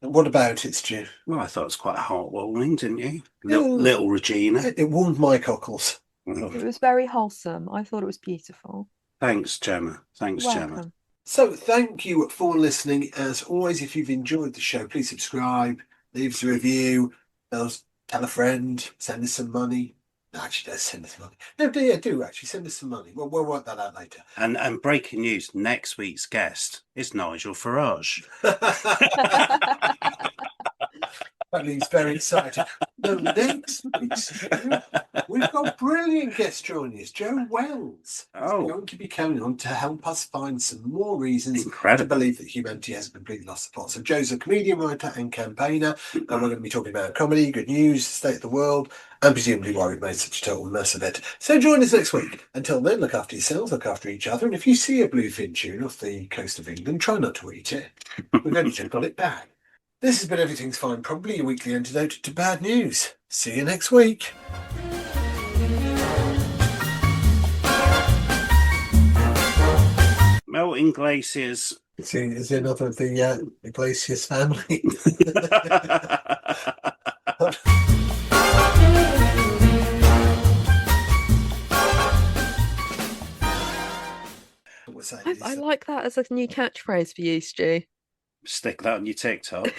And what about it, Stu? Well, I thought it was quite heartwarming, didn't you? Yeah. Little Regina. It warmed my cockles. It was very wholesome. I thought it was beautiful. Thanks, Gemma. Thanks, Gemma. Welcome. So thank you for listening. As always, if you've enjoyed the show, please subscribe, leave us a review, tell a friend, send us some money. No, actually, don't send us money. No, do actually send us some money. We'll work that out later. And breaking news, next week's guest is Nigel Farage. He's very excited. No, next week's show, we've got brilliant guest joining us, Joe Wells. He's going to be coming on to help us find some more reasons to believe that humanity hasn't completely lost the plot. So Joe's a comedian, writer and campaigner, and we're going to be talking about comedy, good news, state of the world, and presumably why we've made such a total mess of it. So join us next week. Until then, look after yourselves, look after each other, and if you see a bluefin tuna off the coast of England, try not to eat it. We've only just got it back. This has been Everything's Fine, probably your weekly antidote to bad news. See you next week. Melting glaciers. See, is another of the Iglesias family. I like that as a new catchphrase for you, Stu. Stick that on your TikTok.